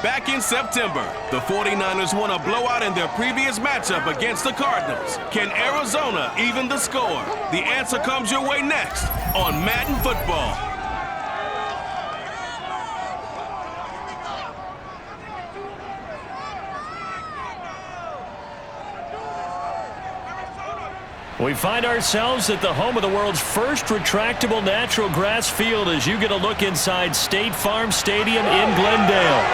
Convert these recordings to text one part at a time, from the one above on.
back in September. The 49ers won a blowout in their previous matchup against the Cardinals. Can Arizona even the score? The answer comes your way next on Madden Football. We find ourselves at the home of the world's first retractable natural grass field as you get a look inside State Farm Stadium in Glendale.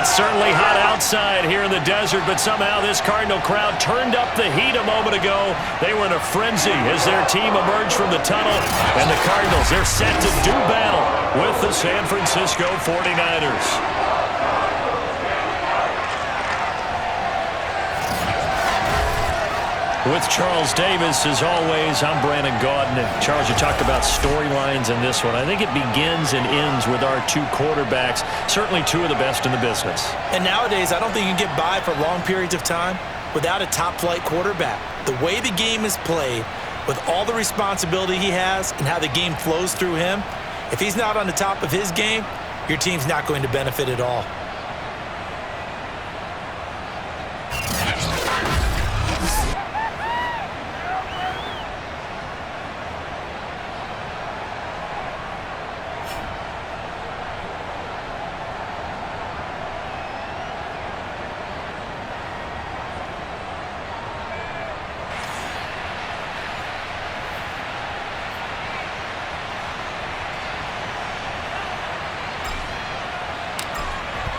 It's certainly hot outside here in the desert, but somehow this Cardinal crowd turned up the heat a moment ago. They were in a frenzy as their team emerged from the tunnel, and the Cardinals, they're set to do battle with the San Francisco 49ers. With Charles Davis, as always, I'm Brandon Gaudin. And Charles, you talked about storylines in this one. I think it begins and ends with our two quarterbacks, certainly two of the best in the business. And nowadays, I don't think you can get by for long periods of time without a top-flight quarterback. The way the game is played, with all the responsibility he has and how the game flows through him, if he's not on the top of his game, your team's not going to benefit at all.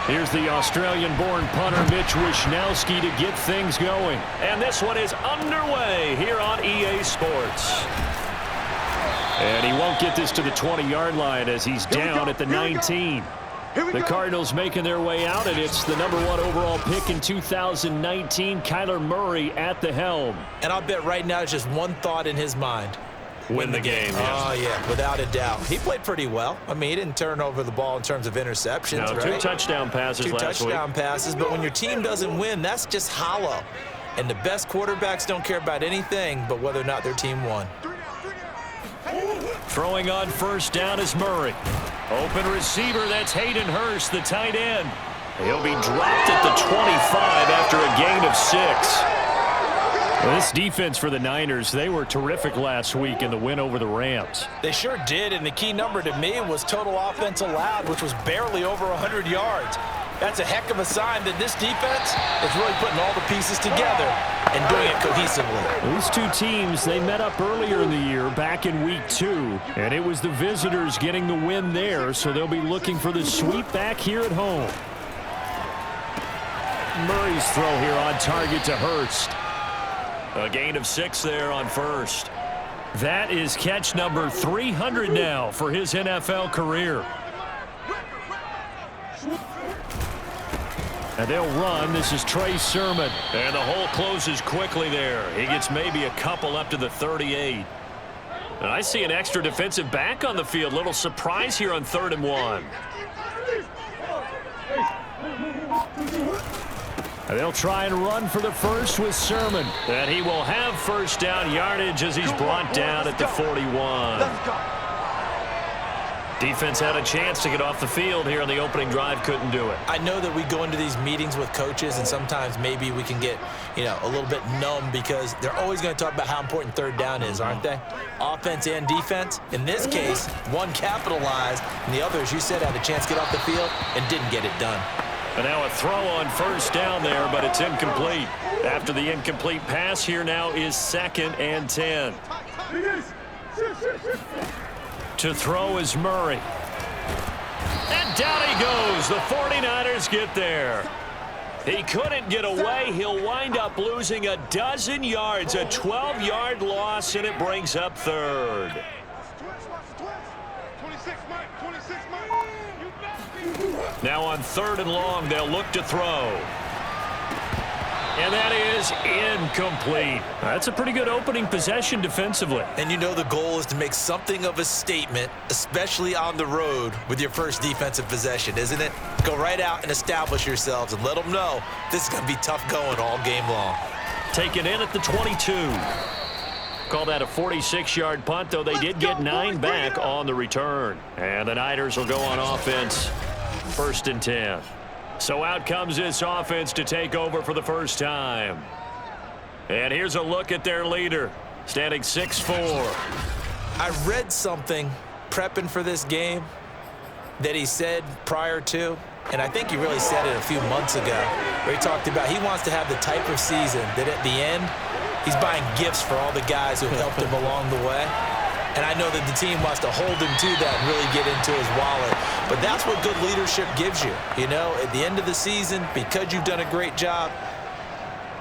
Here's the Australian-born punter Mitch Wishnowsky to get things going. And this one is underway here on EA Sports. And he won't get this to the 20-yard line as he's down at the 19. The Cardinals making their way out, and it's the #1 overall pick in 2019, Kyler Murray at the helm. And I'll bet right now it's just one thought in his mind. Win the game. Oh, yeah, without a doubt. He played pretty well. I mean, he didn't turn over the ball in terms of interceptions, no, right? 2 touchdown passes last week. 2 touchdown passes, but when your team doesn't win, that's just hollow. And the best quarterbacks don't care about anything but whether or not their team won. Throwing on first down is Murray. Open receiver, that's Hayden Hurst, the tight end. He'll be dropped at the 25 after a gain of 6. Well, this defense for the Niners, they were terrific last week in the win over the Rams. They sure did, and the key number to me was total offense allowed, which was barely over 100 yards. That's a heck of a sign that this defense is really putting all the pieces together and doing it cohesively. These two teams, they met up earlier in the year, back in week 2, and it was the visitors getting the win there, so they'll be looking for the sweep back here at home. Murray's throw here on target to Hurst. A gain of 6 there on first. That is catch number 300 now for his NFL career. And they'll run. This is Trey Sermon. And the hole closes quickly there. He gets maybe a couple up to the 38. And I see an extra defensive back on the field. Little surprise here on 3rd and 1. And they'll try and run for the first with Sermon. And he will have first down yardage as he's brought down at the 41. Defense had a chance to get off the field here on the opening drive, couldn't do it. I know that we go into these meetings with coaches, and sometimes maybe we can get, a little bit numb because they're always going to talk about how important 3rd down is, aren't they? Offense and defense. In this case, one capitalized, and the other, as you said, had a chance to get off the field and didn't get it done. And now a throw on first down there, but it's incomplete. After the incomplete pass, here now is 2nd and 10. To throw is Murray. And down he goes. The 49ers get there. He couldn't get away. He'll wind up losing a dozen yards, a 12-yard loss, and it brings up 3rd. Now on 3rd and long, they'll look to throw. And that is incomplete. That's a pretty good opening possession defensively. And the goal is to make something of a statement, especially on the road with your first defensive possession, isn't it? Go right out and establish yourselves and let them know this is going to be tough going all game long. Taken in at the 22. Call that a 46-yard punt, though they did get 9 back on the return. And the Niners will go on offense. 1st and 10. So out comes this offense to take over for the first time. And here's a look at their leader, standing 6'4". I read something prepping for this game that he said prior to, and I think he really said it a few months ago, where he talked about he wants to have the type of season that at the end, he's buying gifts for all the guys who helped him along the way. And I know that the team wants to hold him to that and really get into his wallet. But that's what good leadership gives you. You know, at the end of the season, because you've done a great job,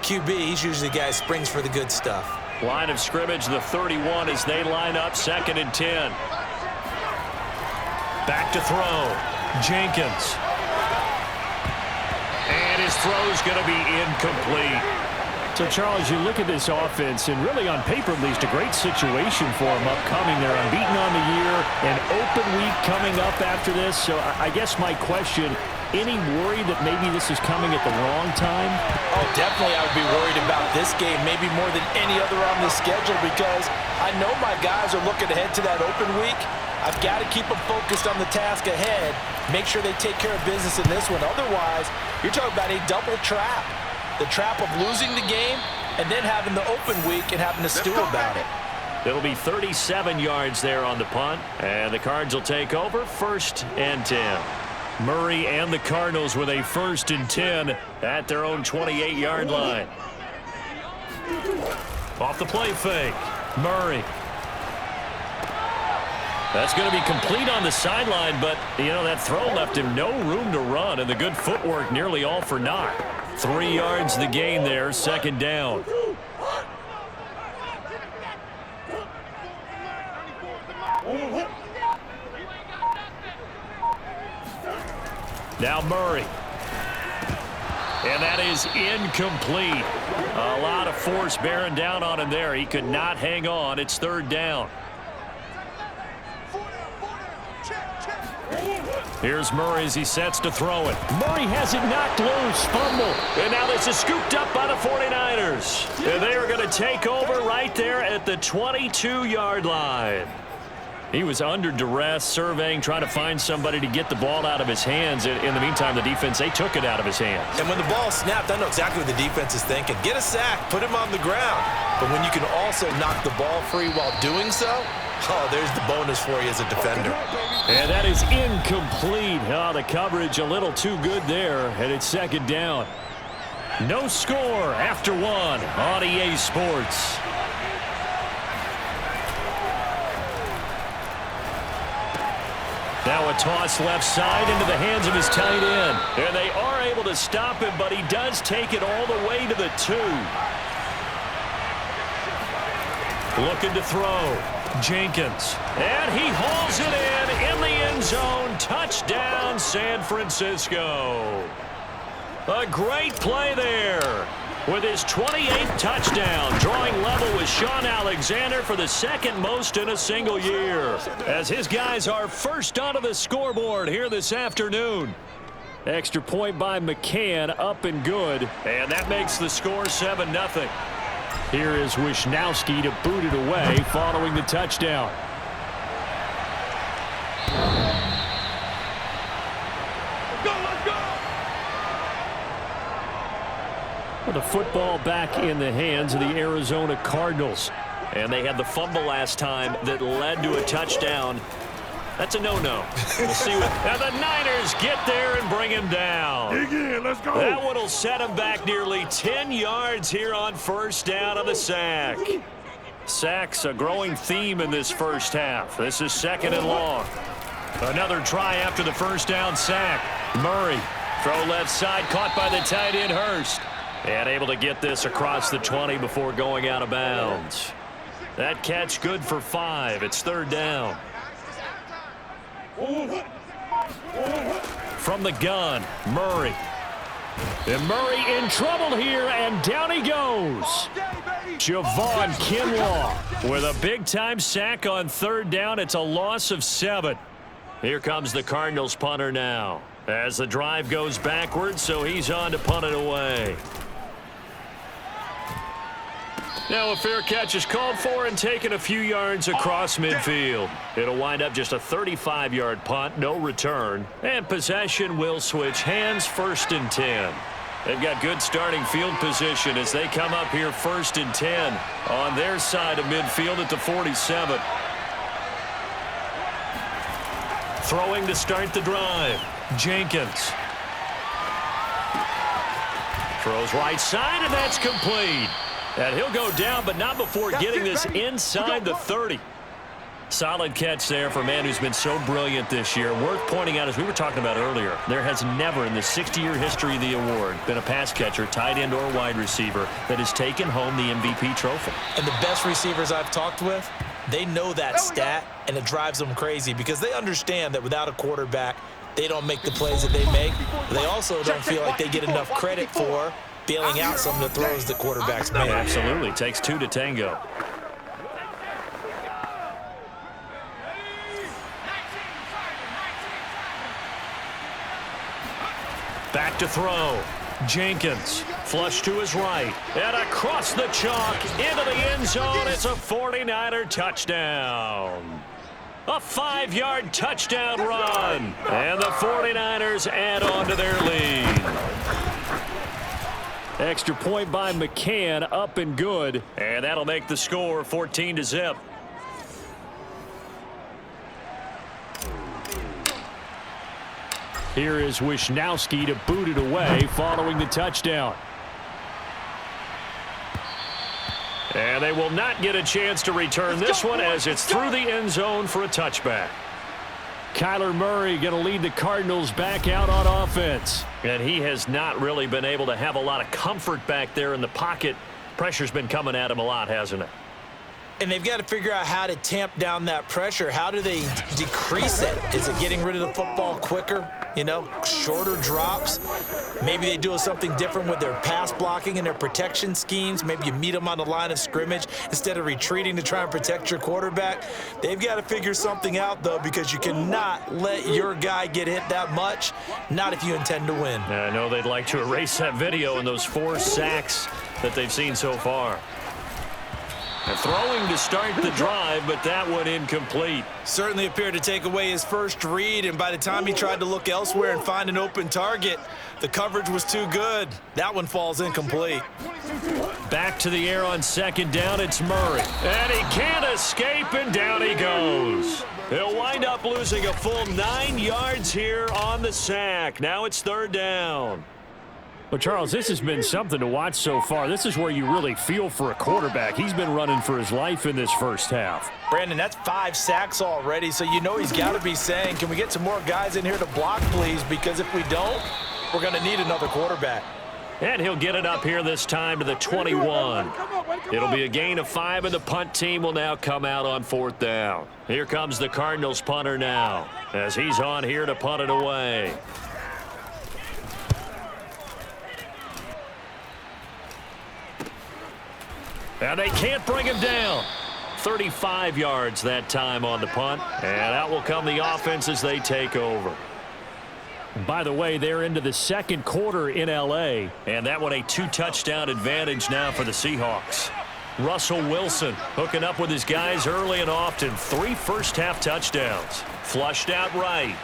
QB, he's usually the guy who springs for the good stuff. Line of scrimmage, the 31 as they line up 2nd and 10. Back to throw. Jenkins. And his throw's going to be incomplete. So, Charles, you look at this offense, and really on paper, at least, a great situation for them upcoming. They're unbeaten on the year, an open week coming up after this. So I guess my question, any worry that maybe this is coming at the wrong time? Oh, definitely I would be worried about this game, maybe more than any other on the schedule, because I know my guys are looking ahead to that open week. I've got to keep them focused on the task ahead, make sure they take care of business in this one. Otherwise, you're talking about a double trap. The trap of losing the game and then having the open week and having to stew about it. It'll be 37 yards there on the punt, and the Cards will take over 1st and 10. Murray and the Cardinals with a 1st and 10 at their own 28-yard line. Off the play fake, Murray. That's going to be complete on the sideline, but, you know, that throw left him no room to run, and the good footwork nearly all for naught. 3 yards the gain there, 2nd down. Now Murray. And that is incomplete. A lot of force bearing down on him there. He could not hang on. It's 3rd down. Here's Murray as he sets to throw it. Murray has it knocked loose, fumble. And now this is scooped up by the 49ers. And they are going to take over right there at the 22-yard line. He was under duress, surveying, trying to find somebody to get the ball out of his hands. In the meantime, the defense, they took it out of his hands. And when the ball snapped, I know exactly what the defense is thinking. Get a sack, put him on the ground. But when you can also knock the ball free while doing so, oh, there's the bonus for you as a defender. And that is incomplete. Oh, the coverage a little too good there, and it's 2nd down. No score after 1 on EA Sports. Now a toss left side into the hands of his tight end. And they are able to stop him, but he does take it all the way to the 2. Looking to throw. Jenkins. And he hauls it in the end zone. Touchdown, San Francisco. A great play there. With his 28th touchdown, drawing level with Sean Alexander for the 2nd most in a single year. As his guys are first onto the scoreboard here this afternoon. Extra point by McCann, up and good. And that makes the score 7-0. Here is Wisnowski to boot it away following the touchdown. Well, the football back in the hands of the Arizona Cardinals. And they had the fumble last time that led to a touchdown. That's a no-no. We'll see what... And the Niners get there and bring him down. Dig in, let's go. That one will set him back nearly 10 yards here on 1st down on the sack. Sacks a growing theme in this first half. This is 2nd and long. Another try after the 1st down sack. Murray, throw left side, caught by the tight end Hurst. And able to get this across the 20 before going out of bounds. That catch good for 5. It's 3rd down. From the gun, Murray. And Murray in trouble here, and down he goes. Javon Kinlaw with a big-time sack on 3rd down. It's a loss of 7. Here comes the Cardinals punter now. As the drive goes backwards, so he's on to punt it away. Now a fair catch is called for and taken a few yards across midfield. It'll wind up just a 35-yard punt, no return. And possession will switch hands, 1st and 10. They've got good starting field position as they come up here 1st and 10 on their side of midfield at the 47. Throwing to start the drive, Jenkins. Throws right side, and that's complete. And he'll go down, but not before getting this inside the 30. Solid catch there for a man who's been so brilliant this year. Worth pointing out, as we were talking about earlier, there has never in the 60-year history of the award been a pass catcher, tight end, or wide receiver that has taken home the MVP trophy. And the best receivers I've talked with, they know that stat, and it drives them crazy because they understand that without a quarterback, they don't make the plays that they make. They also don't feel like they get enough credit for bailing out some of the throws the quarterbacks make. Absolutely. Takes 2 to tango. Back to throw. Jenkins. Flush to his right. And across the chalk into the end zone. It's a 49er touchdown. A 5-yard touchdown run. And the 49ers add on to their lead. Extra point by McCann, up and good. And that'll make the score 14-0. Here is Wisnowski to boot it away following the touchdown. And they will not get a chance to return this one as it's through the end zone for a touchback. Kyler Murray going to lead the Cardinals back out on offense. And he has not really been able to have a lot of comfort back there in the pocket. Pressure's been coming at him a lot, hasn't it? And they've got to figure out how to tamp down that pressure. How do they decrease it? Is it getting rid of the football quicker? You know, shorter drops. Maybe they do something different with their pass blocking and their protection schemes. Maybe you meet them on the line of scrimmage instead of retreating to try and protect your quarterback. They've got to figure something out, though, because you cannot let your guy get hit that much, not if you intend to win. I know they'd like to erase that video and those 4 sacks that they've seen so far. And throwing to start the drive, but that one incomplete. Certainly appeared to take away his first read, and by the time he tried to look elsewhere and find an open target, the coverage was too good. That one falls incomplete. Back to the air on 2nd down, it's Murray. And he can't escape, and down he goes. He'll wind up losing a full 9 yards here on the sack. Now it's 3rd down. Well, Charles, this has been something to watch so far. This is where you really feel for a quarterback. He's been running for his life in this first half. Brandon, that's 5 sacks already, so you know he's got to be saying, can we get some more guys in here to block, please? Because if we don't, we're going to need another quarterback. And he'll get it up here this time to the 21. It'll be a gain of 5, and the punt team will now come out on 4th down. Here comes the Cardinals punter now as he's on here to punt it away. And they can't bring him down. 35 yards that time on the punt. And out will come the offense as they take over. By the way, they're into the 2nd quarter in L.A. And that one a 2-touchdown advantage now for the Seahawks. Russell Wilson hooking up with his guys early and often. 3 first-half touchdowns. Flushed out right.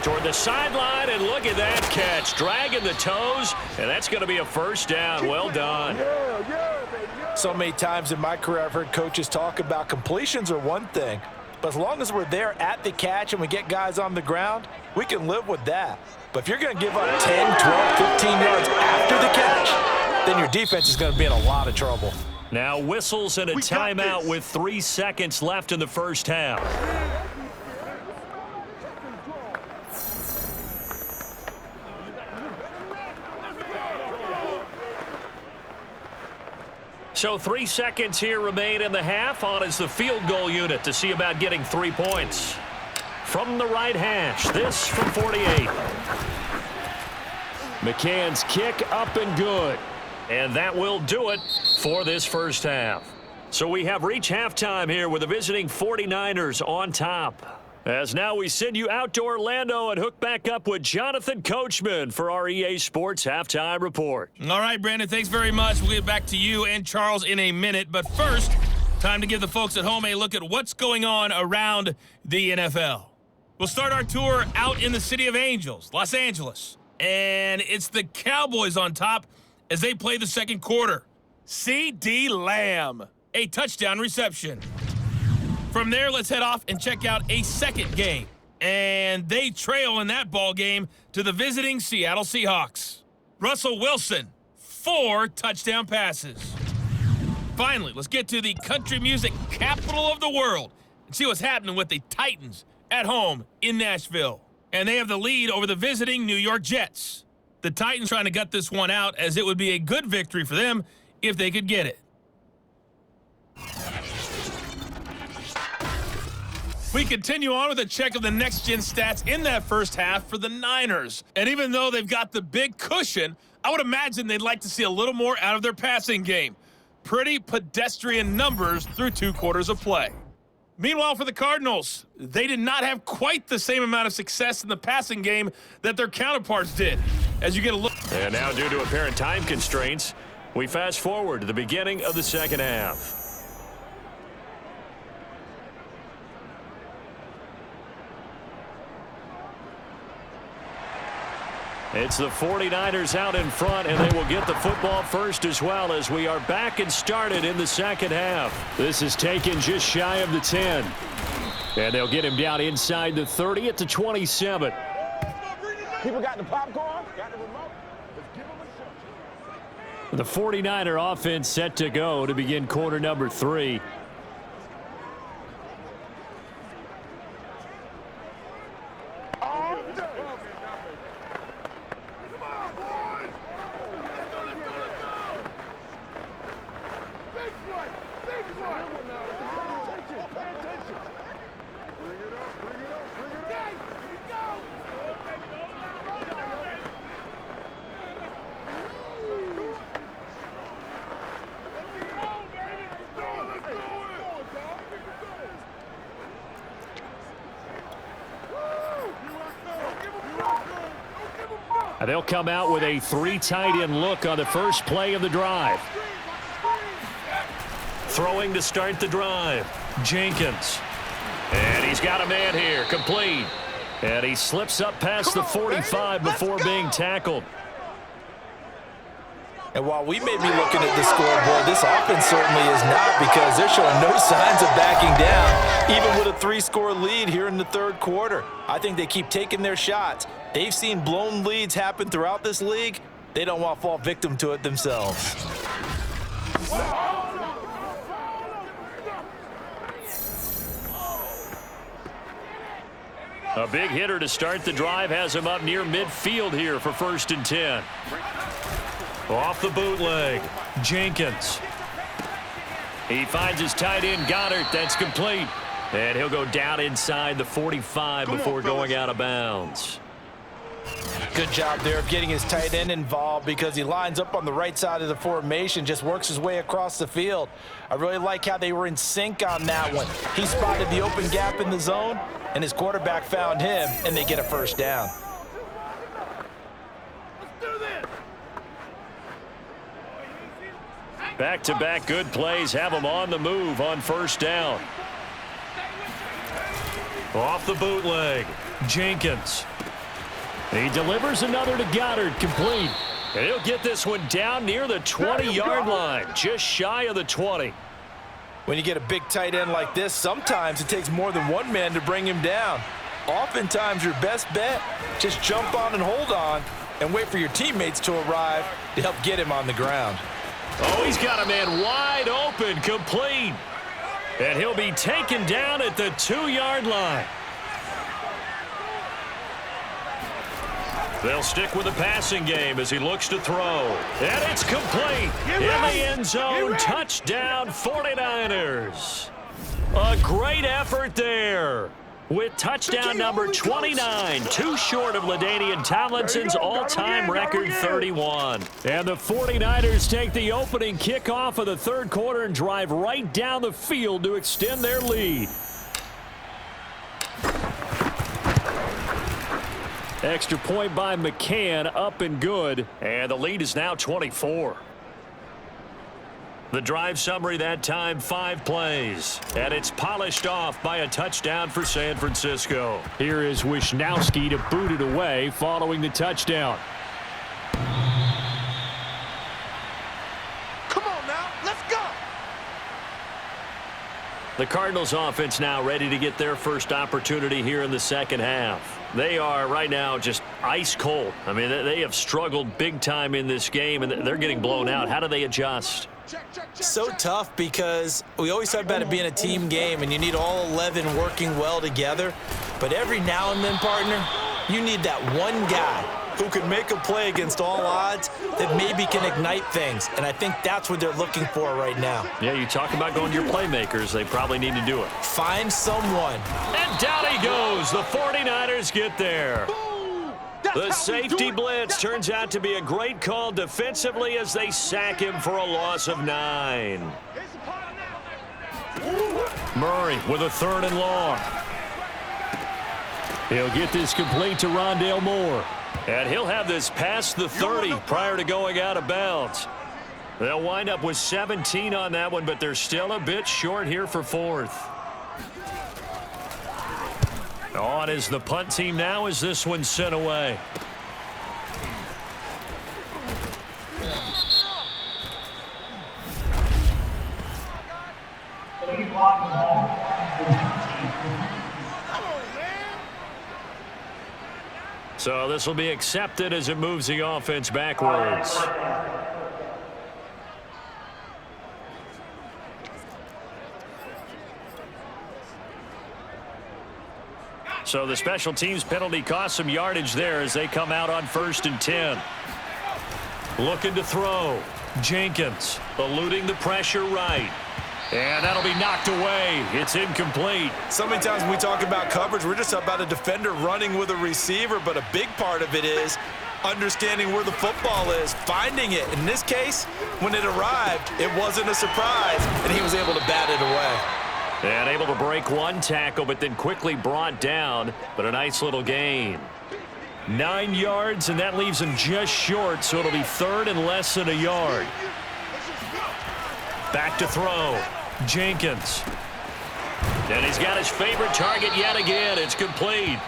Toward the sideline, and look at that catch. Dragging the toes, and that's going to be a 1st down. Well done. So many times in my career, I've heard coaches talk about completions are one thing, but as long as we're there at the catch and we get guys on the ground, we can live with that. But if you're going to give up 10, 12, 15 yards after the catch, then your defense is going to be in a lot of trouble. Now whistles and a timeout with 3 seconds left in the first half. So 3 seconds here remain in the half. On is the field goal unit to see about getting 3 points. From the right hash, this from 48. McCann's kick up and good. And that will do it for this first half. So we have reached halftime here with the visiting 49ers on top. As now we send you out to Orlando and hook back up with Jonathan Coachman for our EA Sports Halftime Report. All right, Brandon, thanks very much. We'll get back to you and Charles in a minute. But first, time to give the folks at home a look at what's going on around the NFL. We'll start our tour out in the City of Angels, Los Angeles. And it's the Cowboys on top as they play the second quarter. CeeDee Lamb, a touchdown reception. From there, let's head off and check out a second game. And they trail in that ball game to the visiting Seattle Seahawks. Russell Wilson, 4 touchdown passes. Finally, let's get to the country music capital of the world and see what's happening with the Titans at home in Nashville. And they have the lead over the visiting New York Jets. The Titans trying to gut this one out as it would be a good victory for them if they could get it. We continue on with a check of the next-gen stats in that first half for the Niners. And even though they've got the big cushion, I would imagine they'd like to see a little more out of their passing game. Pretty pedestrian numbers through 2 quarters of play. Meanwhile, for the Cardinals, they did not have quite the same amount of success in the passing game that their counterparts did. As you get a look. And now, due to apparent time constraints, we fast forward to the beginning of the second half. It's the 49ers out in front, and they will get the football first as well as we are back and started in the second half. This is taken just shy of the 10. And they'll get him down inside the 30 at the 27. People got the popcorn? Got the remote? Let's give them a shot. The 49er offense set to go to begin quarter number 3. They'll come out with a 3 tight end look on the first play of the drive. Throwing to start the drive, Jenkins. And he's got a man here, complete. And he slips up past the 45 before being tackled. And while we may be looking at the scoreboard, this offense certainly is not, because they're showing no signs of backing down, even with a 3-score lead here in the third quarter. I think they keep taking their shots. They've seen blown leads happen throughout this league. They don't want to fall victim to it themselves. A big hitter to start the drive has him up near midfield here for 1st and 10. Off the bootleg, Jenkins. He finds his tight end, Goddard. That's complete. And he'll go down inside the 45 before going out of bounds. Good job there of getting his tight end involved, because he lines up on the right side of the formation, just works his way across the field. I really like how they were in sync on that one. He spotted the open gap in the zone, and his quarterback found him, and they get a first down. Back-to-back good plays have him on the move on 1st down. Off the bootleg, Jenkins. He delivers another to Goddard, complete. And he'll get this one down near the 20-yard line, just shy of the 20. When you get a big tight end like this, sometimes it takes more than one man to bring him down. Oftentimes, your best bet, just jump on and hold on and wait for your teammates to arrive to help get him on the ground. Oh, he's got a man wide open, complete. And he'll be taken down at the 2-yard line. They'll stick with the passing game as he looks to throw. And it's complete. In the end zone, touchdown 49ers. A great effort there. With touchdown number 29, too short of LaDainian Tomlinson's all-time record 31. And the 49ers take the opening kickoff of the third quarter and drive right down the field to extend their lead. Extra point by McCann, up and good. And the lead is now 24. The drive summary that time, 5 plays. And it's polished off by a touchdown for San Francisco. Here is Wisnowski to boot it away following the touchdown. Come on now, let's go. The Cardinals offense now ready to get their first opportunity here in the second half. They are right now just ice cold. I mean, they have struggled big time in this game, and they're getting blown out. How do they adjust? So tough because we always talk about it being a team game, and you need all 11 working well together. But every now and then, partner, you need that one guy who can make a play against all odds that maybe can ignite things. And I think that's what they're looking for right now. Yeah, you talk about going to your playmakers. They probably need to do it. Find someone. And down he goes. The 49ers get there. The safety blitz turns out to be a great call defensively as they sack him for a loss of 9. Murray with a 3rd and long. He'll get this complete to Rondale Moore. And he'll have this past the 30 prior to going out of bounds. They'll wind up with 17 on that one, but they're still a bit short here for 4th. On is the punt team now as this one's sent away. So this will be accepted as it moves the offense backwards. So the special teams penalty cost some yardage there as they come out on 1st and 10. Looking to throw. Jenkins eluding the pressure right. And that'll be knocked away. It's incomplete. So many times when we talk about coverage, we're just about a defender running with a receiver, but a big part of it is understanding where the football is, finding it. In this case, when it arrived, it wasn't a surprise, and he was able to bat it away. And able to break one tackle, but then quickly brought down. But a nice little gain. 9 yards, and that leaves him just short, so it'll be 3rd and less than a yard. Back to throw. Jenkins. And he's got his favorite target yet again. It's complete.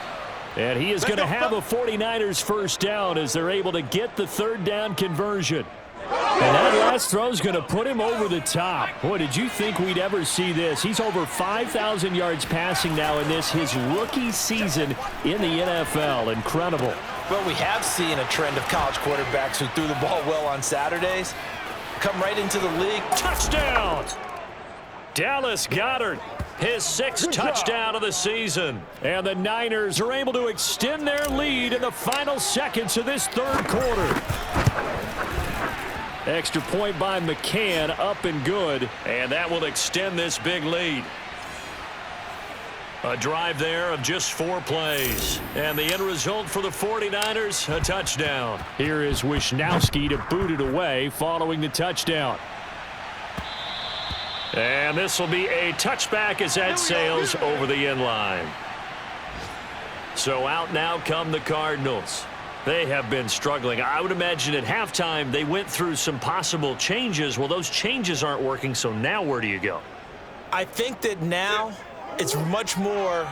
And he is going to have a 49ers first down as they're able to get the 3rd down conversion. And that last throw is going to put him over the top. Boy, did you think we'd ever see this? He's over 5,000 yards passing now in this, his rookie season in the NFL. Incredible. Well, we have seen a trend of college quarterbacks who threw the ball well on Saturdays come right into the league. Touchdown! Dallas Goedert, his 6th touchdown of the season. And the Niners are able to extend their lead in the final seconds of this 3rd quarter. Extra point by McCann, up and good. And that will extend this big lead. A drive there of just 4 plays. And the end result for the 49ers, a touchdown. Here is Wisnowski to boot it away following the touchdown. And this will be a touchback as that sails over the end line. So out now come the Cardinals. They have been struggling. I would imagine at halftime they went through some possible changes. Well, those changes aren't working, so now where do you go? I think that now it's much more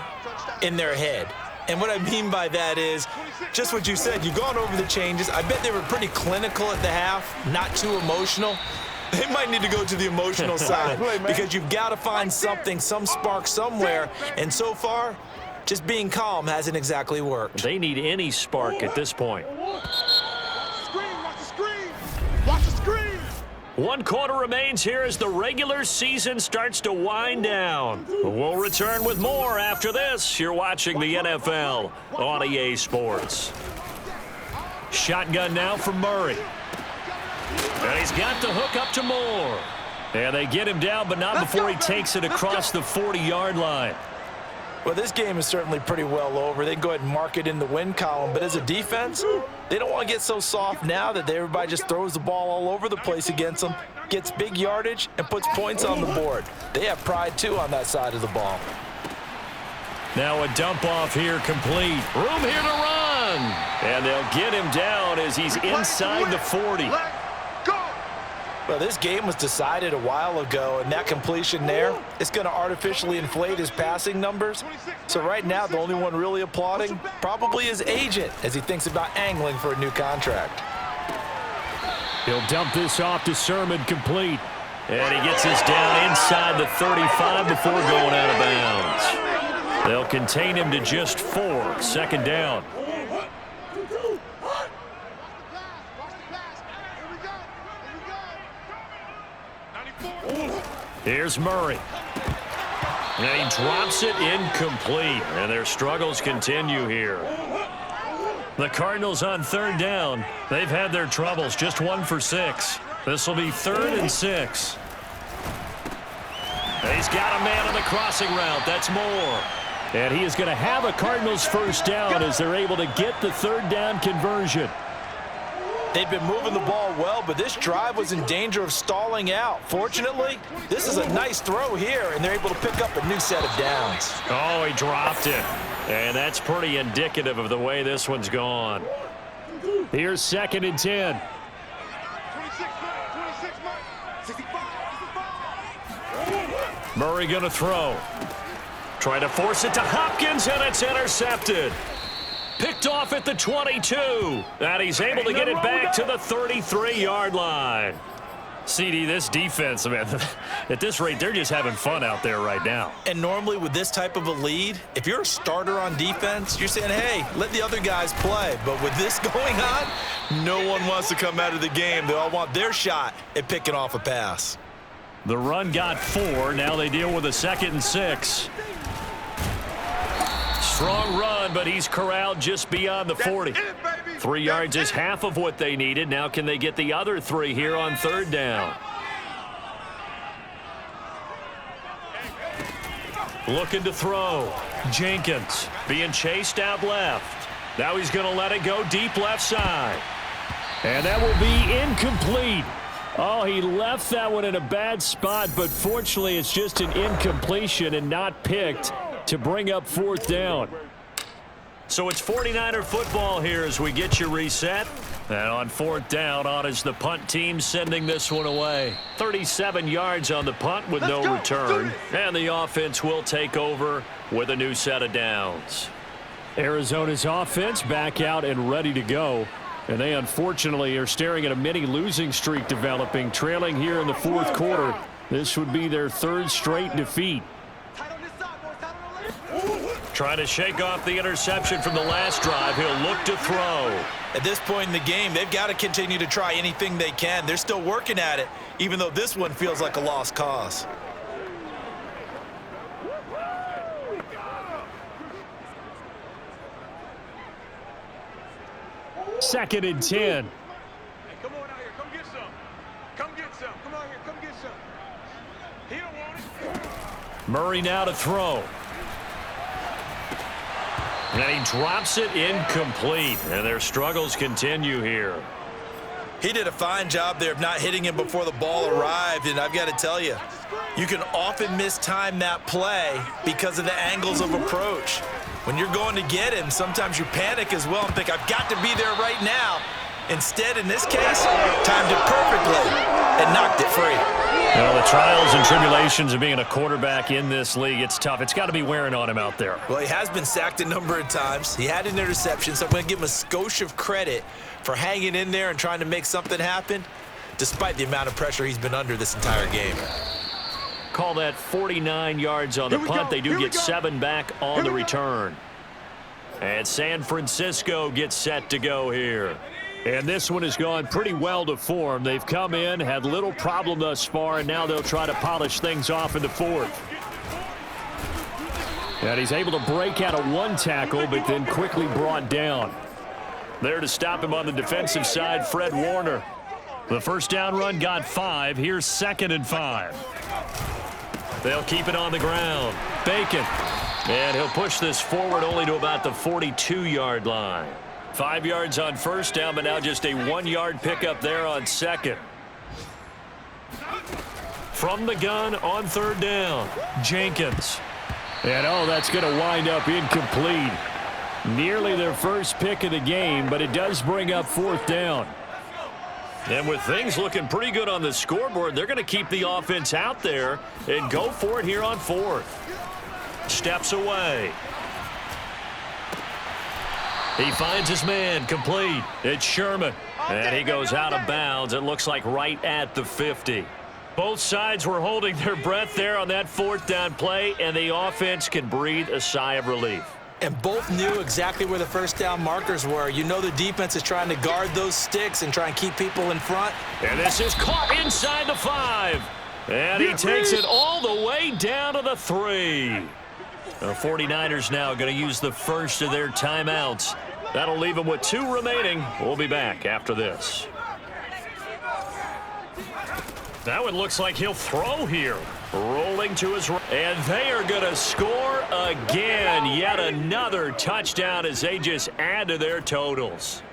in their head. And what I mean by that is just what you said. You've gone over the changes. I bet they were pretty clinical at the half, not too emotional. They might need to go to the emotional side because you've got to find something, some spark somewhere. And so far, just being calm hasn't exactly worked. They need any spark at this point. Screen, watch the screen. Watch the screen. 1 quarter remains here as the regular season starts to wind down. We'll return with more after this. You're watching the NFL on EA Sports. Shotgun now for Murray. And he's got the hook up to Moore. And they get him down, but not before he takes it across the 40-yard line. Well, this game is certainly pretty well over. They can go ahead and mark it in the win column. But as a defense, they don't want to get so soft now that everybody just throws the ball all over the place against them, gets big yardage, and puts points on the board. They have pride, too, on that side of the ball. Now a dump off here complete. Room here to run. And they'll get him down as he's inside the 40. Well, this game was decided a while ago, and that completion there is going to artificially inflate his passing numbers. So right now, the only one really applauding probably his agent as he thinks about angling for a new contract. He'll dump this off to Sermon, complete. And he gets this down inside the 35 before going out of bounds. They'll contain him to just 4. Second down. Here's Murray. And he drops it incomplete. And their struggles continue here. The Cardinals on third down. They've had their troubles. Just 1 for 6. This will be 3rd and 6. He's got a man on the crossing route. That's Moore. And he is going to have a Cardinals first down as they're able to get the third down conversion. They've been moving the ball well, but this drive was in danger of stalling out. Fortunately, this is a nice throw here, and they're able to pick up a new set of downs. Oh, he dropped it. And that's pretty indicative of the way this one's gone. Here's 2nd and 10. Murray going to throw. Trying to force it to Hopkins, and it's intercepted. Picked off at the 22. And he's able to get it back to the 33-yard line. CD, this defense, man, at this rate, they're just having fun out there right now. And normally with this type of a lead, if you're a starter on defense, you're saying, hey, let the other guys play. But with this going on, no one wants to come out of the game. They all want their shot at picking off a pass. The run got 4. Now they deal with a 2nd and 6. Strong run, but he's corralled just beyond the 40. 3 yards is half of what they needed. Now can they get the other 3 here on third down? Looking to throw. Jenkins being chased out left. Now he's going to let it go deep left side. And that will be incomplete. Oh, he left that one in a bad spot, but fortunately it's just an incompletion and not picked to bring up 4th down. So it's 49er football here as we get you reset. And on 4th down, on is the punt team sending this one away. 37 yards on the punt with no return. And the offense will take over with a new set of downs. Arizona's offense back out and ready to go. And they unfortunately are staring at a mini losing streak developing, trailing here in the 4th quarter. This would be their 3rd straight defeat. Trying to shake off the interception from the last drive. He'll look to throw. At this point in the game, they've got to continue to try anything they can. They're still working at it, even though this one feels like a lost cause. Second and 10. Hey, come on out here. Come get some. Come get some. Come out here. Come get some. He don't want it. Murray now to throw. And he drops it incomplete. And their struggles continue here. He did a fine job there of not hitting him before the ball arrived, and I've got to tell you, you can often mistime that play because of the angles of approach. When you're going to get him, sometimes you panic as well and think, I've got to be there right now. Instead, in this case, timed it perfectly and knocked it free. You know, the trials and tribulations of being a quarterback in this league, it's tough. It's got to be wearing on him out there. Well, he has been sacked a number of times. He had an interception, so I'm going to give him a skosh of credit for hanging in there and trying to make something happen, despite the amount of pressure he's been under this entire game. Call that 49 yards on the punt. They do get 7 back on the return. And San Francisco gets set to go here. And this one has gone pretty well to form. They've come in, had little problem thus far, and now they'll try to polish things off in the 4th. And he's able to break out of 1 tackle, but then quickly brought down. There to stop him on the defensive side, Fred Warner. The first down run got 5. Here's 2nd and 5. They'll keep it on the ground. Bacon. And he'll push this forward only to about the 42-yard line. 5 yards on first down, but now just a 1-yard pickup there on 2nd. From the gun on 3rd down, Jenkins. And oh, that's going to wind up incomplete. Nearly their first pick of the game, but it does bring up 4th down. And with things looking pretty good on the scoreboard, they're going to keep the offense out there and go for it here on 4th. Steps away. He finds his man, complete. It's Sherman. And he goes out of bounds. It looks like right at the 50. Both sides were holding their breath there on that 4th down play, and the offense can breathe a sigh of relief. And both knew exactly where the first down markers were. You know the defense is trying to guard those sticks and try and keep people in front. And this is caught inside the 5. And he takes it all the way down to the 3. The 49ers now going to use the first of their timeouts. That'll leave them with 2 remaining. We'll be back after this. Now it looks like he'll throw here. Rolling to his right. And they are going to score again. Yet another touchdown as they just add to their totals.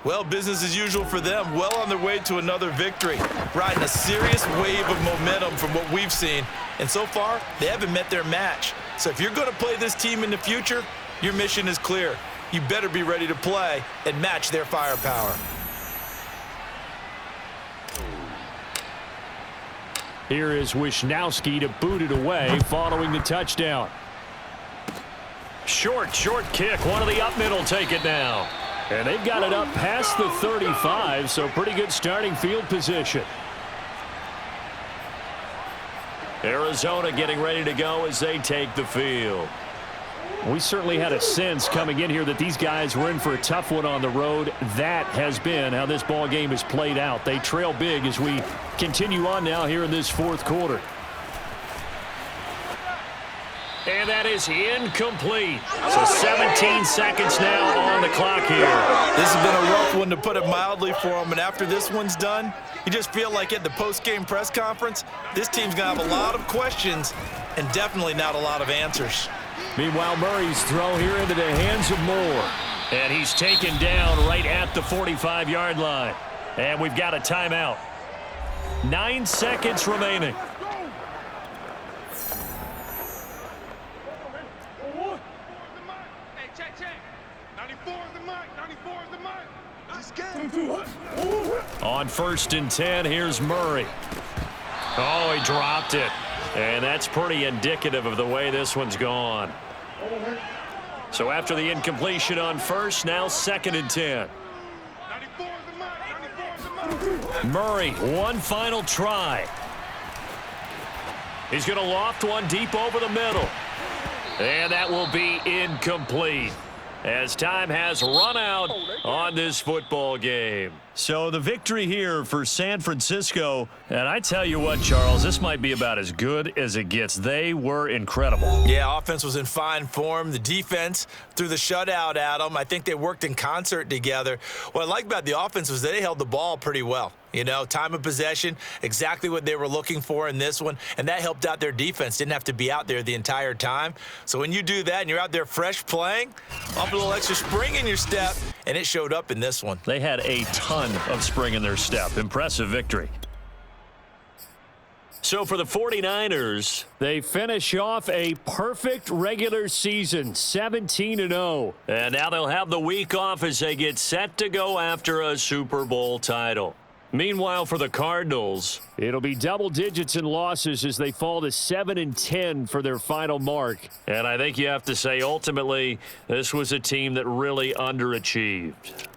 Well, business as usual for them. Well on their way to another victory. Riding a serious wave of momentum from what we've seen. And so far, they haven't met their match. So if you're going to play this team in the future, your mission is clear. You better be ready to play and match their firepower. Here is Wisnowski to boot it away following the touchdown. Short kick. One of the up middle take it now. And they've got it up past the 35, so pretty good starting field position. Arizona getting ready to go as they take the field. We certainly had a sense coming in here that these guys were in for a tough one on the road. That has been how this ball game has played out. They trail big as we continue on now here in this 4th quarter. And that is incomplete. So 17 seconds now on the clock here. This has been a rough one, to put it mildly, for them. And after this one's done, you just feel like at the post-game press conference, this team's going to have a lot of questions and definitely not a lot of answers. Meanwhile, Murray's throw here into the hands of Moore. And he's taken down right at the 45-yard line. And we've got a timeout. 9 seconds remaining. Hey, check. 94 is the mic. 94 is the mic. Let's get it. On 1st and 10, here's Murray. Oh, he dropped it. And that's pretty indicative of the way this one's gone. So after the incompletion on 1st, now 2nd and 10. 94 is the mic. 94 is the mic. Murray, one final try. He's going to loft one deep over the middle. And that will be incomplete, as time has run out on this football game. So the victory here for San Francisco, and I tell you what, Charles, this might be about as good as it gets. They were incredible. Yeah, offense was in fine form. The defense threw the shutout at them. I think they worked in concert together. What I like about the offense was they held the ball pretty well. You know, time of possession, exactly what they were looking for in this one, and that helped out their defense. Didn't have to be out there the entire time. So when you do that and you're out there fresh playing, up a little extra spring in your step, and it showed up in this one. They had a ton of spring in their step. Impressive victory. So for the 49ers, they finish off a perfect regular season, 17-0. And now they'll have the week off as they get set to go after a Super Bowl title. Meanwhile, for the Cardinals, it'll be double digits in losses as they fall to 7-10 for their final mark. And I think you have to say, ultimately, this was a team that really underachieved.